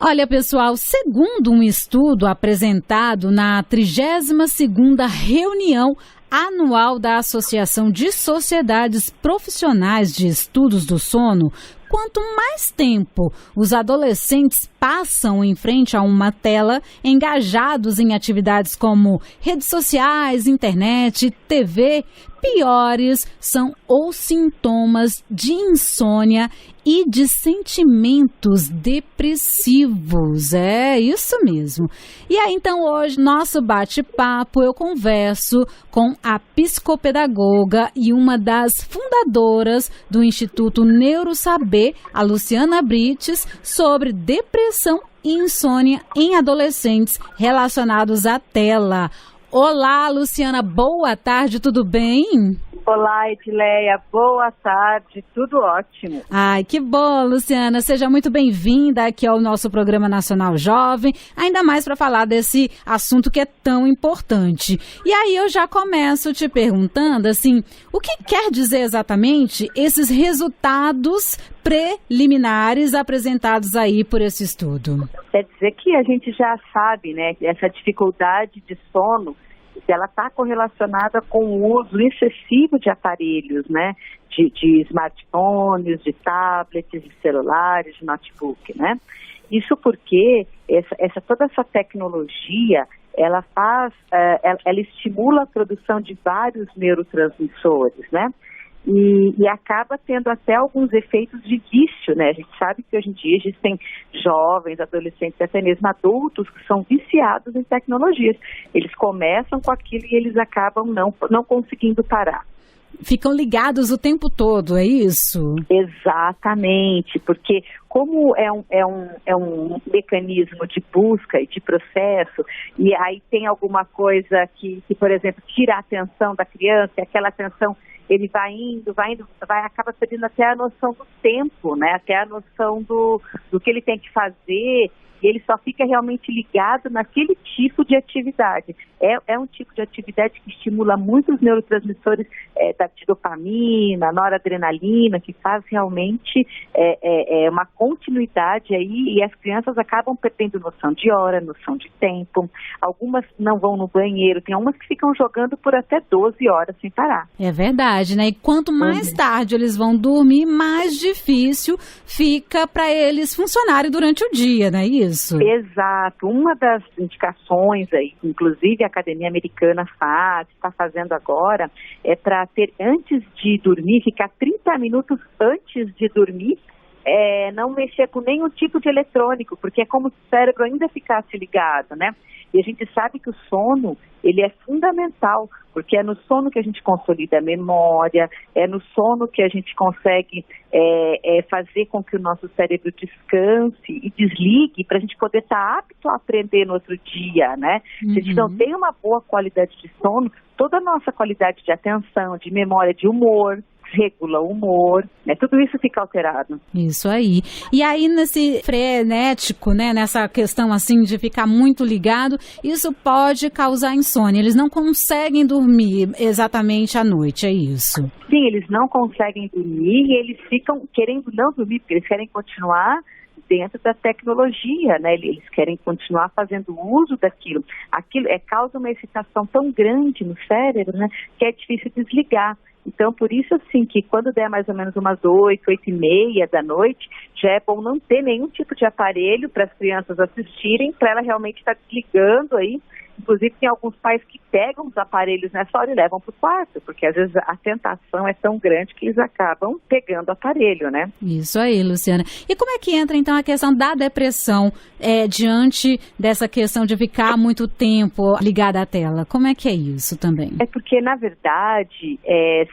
Olha, pessoal, segundo um estudo apresentado na 32ª reunião anual da Associação de Sociedades Profissionais de Estudos do Sono, quanto mais tempo os adolescentes passam em frente a uma tela, engajados em atividades como redes sociais, internet, TV, piores são os sintomas de insônia e de sentimentos depressivos. É isso mesmo. E aí, então, hoje, nosso bate-papo, eu converso com a psicopedagoga e uma das fundadoras do Instituto Neurosaber, a Luciana Brites, sobre depressão e insônia em adolescentes relacionados à tela. Olá, Luciana, boa tarde, tudo bem? Olá, Edileia, boa tarde, tudo ótimo. Ai, que bom, Luciana, seja muito bem-vinda aqui ao nosso Programa Nacional Jovem, ainda mais para falar desse assunto que é tão importante. E aí eu já começo te perguntando, assim, o que quer dizer exatamente esses resultados preliminares apresentados aí por esse estudo? Quer dizer que a gente já sabe, né, que essa dificuldade de sono, ela está correlacionada com o uso excessivo de aparelhos, né, de smartphones, de tablets, de celulares, de notebook, né? Isso porque toda essa tecnologia, ela estimula a produção de vários neurotransmissores, né? E acaba tendo até alguns efeitos de vício, né? A gente sabe que hoje em dia existem jovens, adolescentes, até mesmo adultos que são viciados em tecnologias. Eles começam com aquilo e eles acabam não conseguindo parar. Ficam ligados o tempo todo, é isso? Exatamente, porque como é um mecanismo de busca e de processo, e aí tem alguma coisa que, por exemplo, tira a atenção da criança, e aquela atenção, ele vai indo, acaba perdendo até a noção do tempo, né? Até a noção do que ele tem que fazer, e ele só fica realmente ligado naquele tipo de atividade. É um tipo de atividade que estimula muito os neurotransmissores de dopamina, noradrenalina, que faz realmente uma continuidade aí, e as crianças acabam perdendo noção de hora, noção de tempo. Algumas não vão no banheiro, tem umas que ficam jogando por até 12 horas sem parar. É verdade, né? E quanto mais tarde eles vão dormir, mais difícil fica para eles funcionarem durante o dia, não é isso? Exato. Uma das indicações aí, inclusive a Academia Americana está fazendo agora, é para ter, antes de dormir, ficar 30 minutos antes de dormir, não mexer com nenhum tipo de eletrônico, porque é como se o cérebro ainda ficasse ligado, né? E a gente sabe que o sono, ele é fundamental, porque é no sono que a gente consolida a memória, é no sono que a gente consegue fazer com que o nosso cérebro descanse e desligue para a gente poder estar apto a aprender no outro dia, né? Se a gente não tem uma boa qualidade de sono, toda a nossa qualidade de atenção, de memória, de humor, regula o humor, né? Tudo isso fica alterado. Isso aí. E aí nesse frenético, né, nessa questão assim de ficar muito ligado, isso pode causar insônia. Eles não conseguem dormir exatamente à noite, é isso? Sim, eles não conseguem dormir e eles ficam querendo não dormir, porque eles querem continuar dentro da tecnologia, né? Eles querem continuar fazendo uso daquilo. Aquilo causa uma excitação tão grande no cérebro, né, que é difícil desligar. Então, por isso, assim, que quando der mais ou menos umas 8h30 da noite, já é bom não ter nenhum tipo de aparelho para as crianças assistirem, para ela realmente estar desligando aí. Inclusive, tem alguns pais que pegam os aparelhos nessa hora e levam para o quarto, porque às vezes a tentação é tão grande que eles acabam pegando o aparelho, né? Isso aí, Luciana. E como é que entra, então, a questão da depressão diante dessa questão de ficar muito tempo ligada à tela? Como é que é isso também? É porque, na verdade,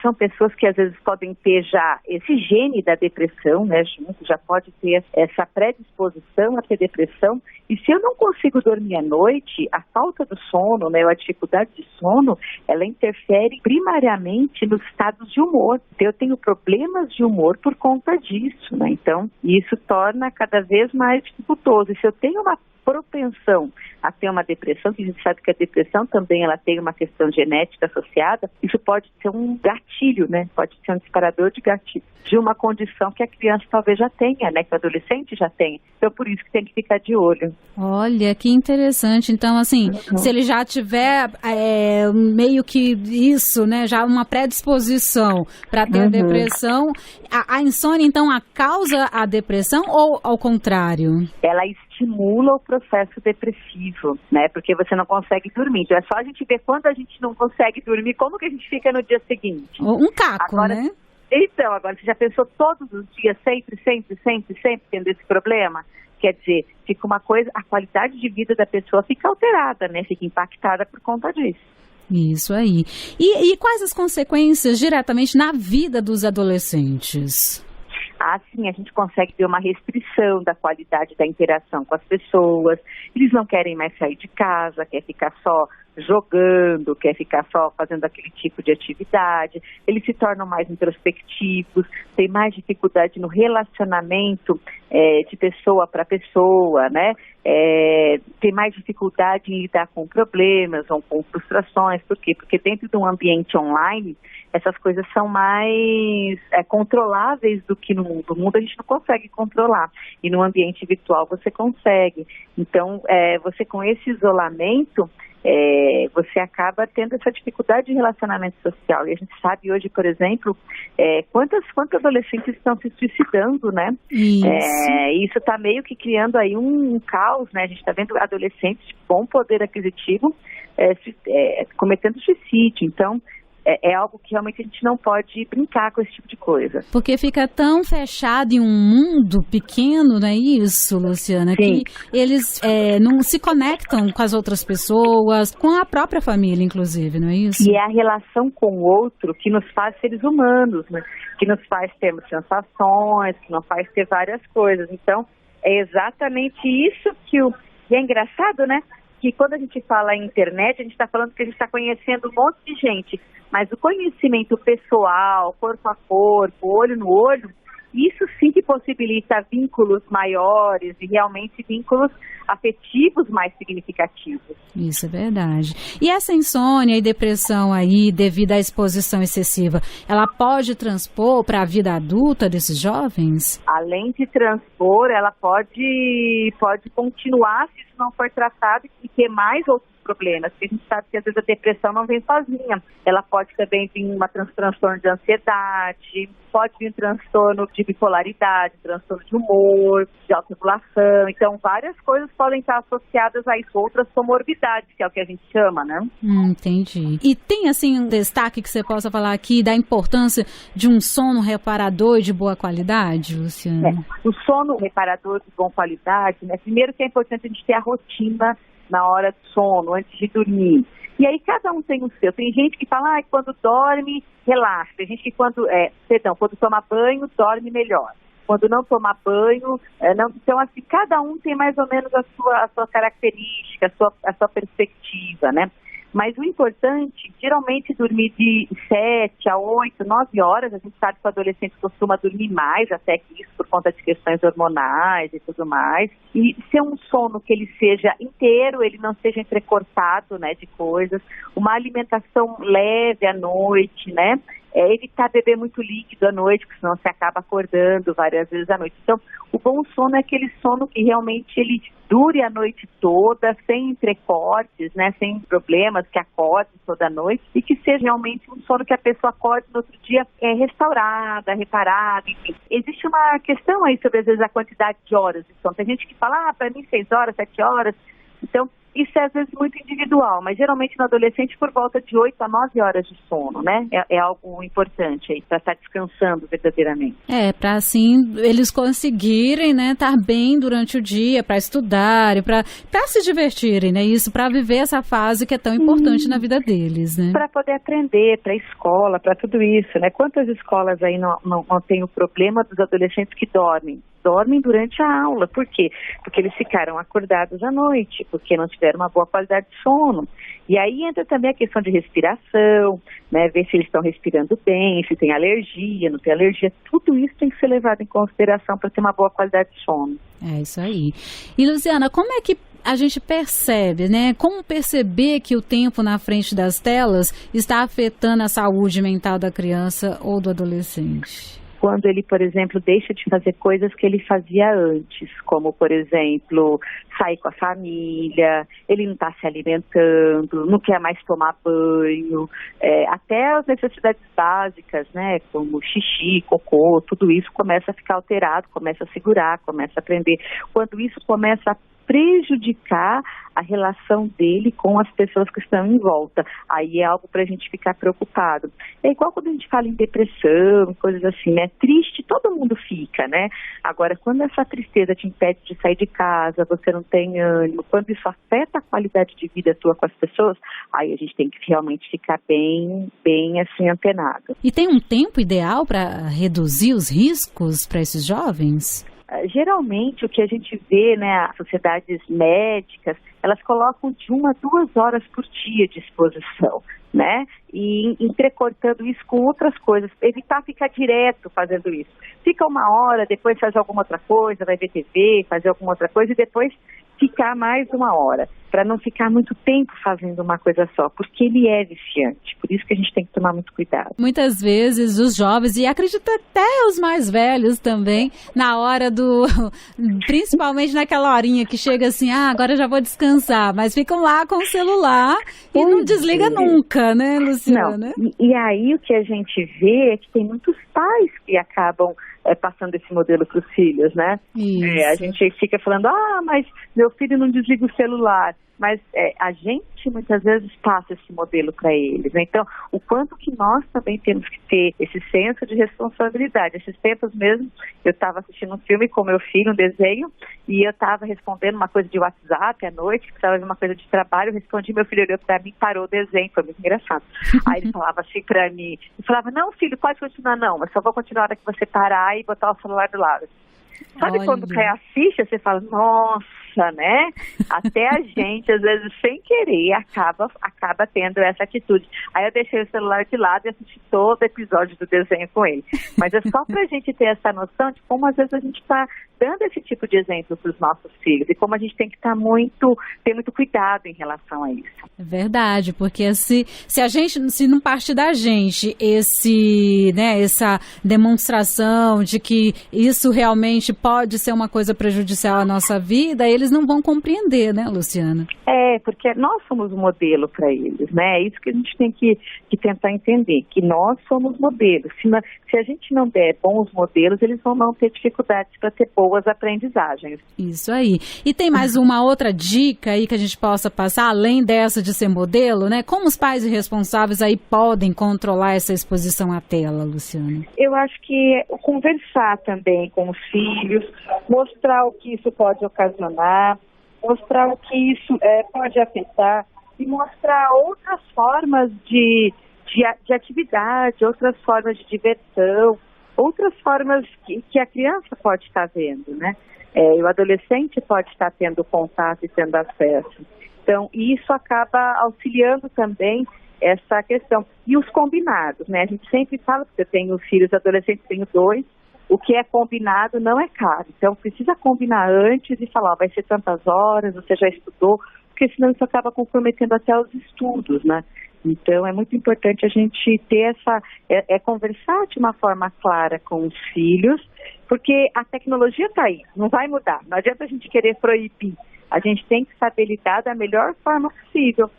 são pessoas que às vezes podem ter já esse gene da depressão, né, junto, já pode ter essa predisposição a ter depressão. E se eu não consigo dormir à noite, a falta do sono, né, a dificuldade de sono, ela interfere primariamente nos estados de humor. Então, eu tenho problemas de humor por conta disso, né? Então, isso torna cada vez mais dificultoso. E se eu tenho uma propensão a ter uma depressão, que a gente sabe que a depressão também ela tem uma questão genética associada, isso pode ser um gatilho, né? Pode ser um disparador de gatilho de uma condição que a criança talvez já tenha, né? Que o adolescente já tenha. Então, por isso que tem que ficar de olho. Olha, que interessante. Então, assim, se ele já tiver meio que isso, né? Já uma predisposição para ter a depressão, a insônia, então, causa a depressão ou ao contrário? Ela estimula o processo depressivo, né? Porque você não consegue dormir. Então, é só a gente ver quando a gente não consegue dormir, como que a gente fica no dia seguinte. Um caco, agora, né? Então, agora você já pensou todos os dias, sempre tendo esse problema? Quer dizer, fica uma coisa, a qualidade de vida da pessoa fica alterada, né? Fica impactada por conta disso. Isso aí. E quais as consequências diretamente na vida dos adolescentes? Assim, a gente consegue ver uma restrição da qualidade da interação com as pessoas. Eles não querem mais sair de casa, quer ficar só jogando, quer ficar só fazendo aquele tipo de atividade. Eles se tornam mais introspectivos, têm mais dificuldade no relacionamento de pessoa para pessoa, né? Tem mais dificuldade em lidar com problemas ou com frustrações. Por quê? Porque dentro de um ambiente online, essas coisas são mais controláveis do que no mundo. No mundo a gente não consegue controlar. E no ambiente virtual você consegue. Então, você com esse isolamento, você acaba tendo essa dificuldade de relacionamento social. E a gente sabe hoje, por exemplo, quantos adolescentes estão se suicidando, né? Isso está meio que criando aí um caos, né? A gente está vendo adolescentes de bom poder aquisitivo cometendo suicídio. Então, é algo que realmente a gente não pode brincar com esse tipo de coisa. Porque fica tão fechado em um mundo pequeno, não é isso, Luciana? Sim. Que eles não se conectam com as outras pessoas, com a própria família, inclusive, não é isso? E é a relação com o outro que nos faz seres humanos, né? Que nos faz termos sensações, que nos faz ter várias coisas. Então, é exatamente isso que é engraçado, né? Que quando a gente fala em internet, a gente está falando que a gente está conhecendo um monte de gente, mas o conhecimento pessoal, corpo a corpo, olho no olho, isso sim que possibilita vínculos maiores e realmente vínculos afetivos mais significativos. Isso é verdade. E essa insônia e depressão aí, devido à exposição excessiva, ela pode transpor para a vida adulta desses jovens? Além de transpor, ela pode continuar se isso não for tratado e ter mais outros problemas, porque a gente sabe que às vezes a depressão não vem sozinha. Ela pode também vir um transtorno de ansiedade, pode vir um transtorno de bipolaridade, transtorno de humor, de autorregulação. Então, várias coisas podem estar associadas a isso, outras comorbidades, que é o que a gente chama, né? Entendi. E tem, assim, um destaque que você possa falar aqui da importância de um sono reparador e de boa qualidade, Luciana? O sono reparador de boa qualidade, né? Primeiro que é importante a gente ter a rotina na hora do sono, antes de dormir. E aí cada um tem o seu. Tem gente que fala, que quando dorme, relaxa. Tem gente que quando toma banho, dorme melhor. Quando não toma banho, não. Então, assim, cada um tem mais ou menos a sua característica, a sua perspectiva, né? Mas o importante, geralmente, dormir de 7 a 8, 9 horas. A gente sabe que o adolescente costuma dormir mais até que isso, por conta de questões hormonais e tudo mais. E ser um sono que ele seja inteiro, ele não seja entrecortado, né, de coisas. Uma alimentação leve à noite, né? Evitar beber muito líquido à noite, porque senão você acaba acordando várias vezes à noite. Então, o bom sono é aquele sono que realmente ele dure a noite toda, sem entrecortes, né, sem problemas, que acorde toda noite e que seja realmente um sono que a pessoa acorde no outro dia restaurada, reparada, enfim. Existe uma questão aí sobre, às vezes, a quantidade de horas de sono. Tem gente que fala, para mim 6 horas, 7 horas. Então, isso é às vezes muito individual, mas geralmente no adolescente por volta de 8 a 9 horas de sono, né? É algo importante aí, para estar descansando verdadeiramente. Para assim eles conseguirem, né, estar bem durante o dia, para estudarem, para se divertirem, né? Isso, para viver essa fase que é tão importante na vida deles, né? Para poder aprender, para a escola, para tudo isso, né? Quantas escolas aí não tem o problema dos adolescentes que dormem durante a aula. Por quê? Porque eles ficaram acordados à noite, porque não tiveram uma boa qualidade de sono. E aí entra também a questão de respiração, né? Ver se eles estão respirando bem, se tem alergia, não tem alergia. Tudo isso tem que ser levado em consideração para ter uma boa qualidade de sono. É isso aí. E, Luciana, como é que a gente percebe, né? Como perceber que o tempo na frente das telas está afetando a saúde mental da criança ou do adolescente? Quando ele, por exemplo, deixa de fazer coisas que ele fazia antes, como, por exemplo, sair com a família, ele não está se alimentando, não quer mais tomar banho, até as necessidades básicas, né, como xixi, cocô, tudo isso começa a ficar alterado, começa a segurar, começa a prender. Quando isso começa a prejudicar a relação dele com as pessoas que estão em volta. Aí é algo para a gente ficar preocupado. É igual quando a gente fala em depressão, coisas assim, né? Triste, todo mundo fica, né? Agora, quando essa tristeza te impede de sair de casa, você não tem ânimo, quando isso afeta a qualidade de vida tua com as pessoas, aí a gente tem que realmente ficar bem assim, antenado. E tem um tempo ideal para reduzir os riscos para esses jovens? Geralmente, o que a gente vê, né, as sociedades médicas, elas colocam de 1 a 2 horas por dia de exposição, né, e entrecortando isso com outras coisas, evitar ficar direto fazendo isso. Fica 1 hora, depois faz alguma outra coisa, vai ver TV, fazer alguma outra coisa e depois ficar mais 1 hora, para não ficar muito tempo fazendo uma coisa só, porque ele é viciante, por isso que a gente tem que tomar muito cuidado. Muitas vezes os jovens, e acredito até os mais velhos também, na hora principalmente naquela horinha que chega assim, agora eu já vou descansar, mas ficam lá com o celular e não desliga nunca, né, Luciana? Não. E aí o que a gente vê é que tem muitos pais que acabam passando esse modelo para os filhos, né? A gente fica falando, mas meu filho não desliga o celular, mas a gente muitas vezes passa esse modelo para eles, né? Então, o quanto que nós também temos que ter esse senso de responsabilidade. Esses tempos mesmo, eu estava assistindo um filme com meu filho, um desenho, e eu estava respondendo uma coisa de WhatsApp à noite, que precisava de uma coisa de trabalho, eu respondi, meu filho olhou para mim, parou o desenho, foi muito engraçado. Aí ele falava assim para mim, eu falava, não filho, pode continuar não, mas só vou continuar a hora que você parar e botar o celular do lado. Sabe Olha. Quando cai a ficha, você fala, nossa, né? Até a gente, às vezes, sem querer, acaba tendo essa atitude. Aí eu deixei o celular de lado e assisti todo o episódio do desenho com ele. Mas é só pra gente ter essa noção de como, às vezes, a gente tá dando esse tipo de exemplo para os nossos filhos e como a gente tem que ter muito cuidado em relação a isso. É verdade, porque se não partir da gente essa demonstração de que isso realmente pode ser uma coisa prejudicial à nossa vida, eles não vão compreender, né, Luciana? Porque nós somos o modelo para eles, né? É isso que a gente tem que tentar entender, que nós somos modelos. Se a gente não der bons modelos, eles vão não ter dificuldades para ter boas aprendizagens. Isso aí. E tem mais uma outra dica aí que a gente possa passar, além dessa de ser modelo, né? Como os pais responsáveis aí podem controlar essa exposição à tela, Luciana? Eu acho que conversar também com os filhos, mostrar o que isso pode ocasionar, mostrar o que isso pode afetar e mostrar outras formas de atividade, outras formas de diversão, outras formas que a criança pode estar vendo, né? E o adolescente pode estar tendo contato e tendo acesso. Então, isso acaba auxiliando também essa questão. E os combinados, né? A gente sempre fala, porque eu tenho filhos adolescentes, tenho 2, o que é combinado não é caro. Então, precisa combinar antes e falar, vai ser tantas horas, você já estudou, porque senão isso acaba comprometendo até os estudos, né? Então, é muito importante a gente ter conversar de uma forma clara com os filhos, porque a tecnologia está aí, não vai mudar. Não adianta a gente querer proibir. A gente tem que saber lidar da melhor forma possível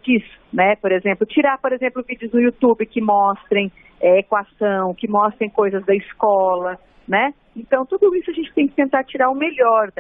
disso, né? Por exemplo, tirar, vídeos no YouTube que mostrem equação, que mostrem coisas da escola, né? Então, tudo isso a gente tem que tentar tirar o melhor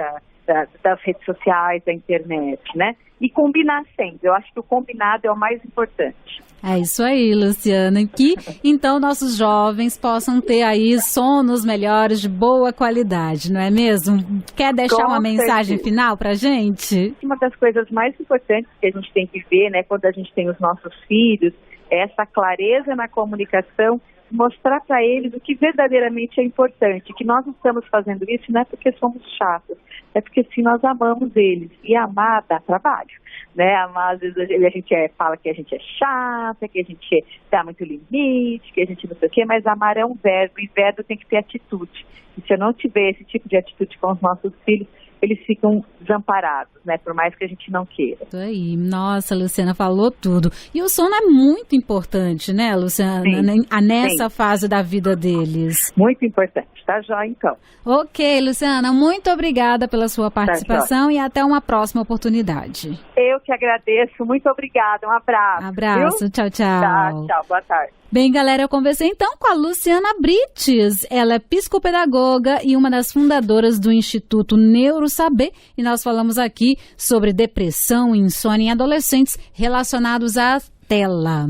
das redes sociais, da internet, né? E combinar sempre. Eu acho que o combinado é o mais importante. É isso aí, Luciana. Que então nossos jovens possam ter aí sonos melhores de boa qualidade, não é mesmo? Quer deixar uma mensagem final pra gente? Uma das coisas mais importantes que a gente tem que ver, né, quando a gente tem os nossos filhos, é essa clareza na comunicação, mostrar para eles o que verdadeiramente é importante, que nós estamos fazendo isso não é porque somos chatos, é porque sim, nós amamos eles, e amar dá trabalho, né? Amar, às vezes a gente fala que a gente é chata, que a gente dá muito limite, que a gente não sei o quê, mas amar é um verbo, e verbo tem que ter atitude, e se eu não tiver esse tipo de atitude com os nossos filhos, eles ficam desamparados, né? Por mais que a gente não queira. Isso aí. Nossa, a Luciana falou tudo. E o sono é muito importante, né, Luciana? Sim, nessa fase da vida deles. Muito importante. Tá jóia, então. Ok, Luciana, muito obrigada pela sua participação e até uma próxima oportunidade. Eu que agradeço. Muito obrigada. Um abraço. Abraço. Viu? Tchau, tchau. Tá, tchau. Boa tarde. Bem, galera, eu conversei então com a Luciana Brites. Ela é psicopedagoga e uma das fundadoras do Instituto Neurosaber. E nós falamos aqui sobre depressão e insônia em adolescentes relacionados à tela.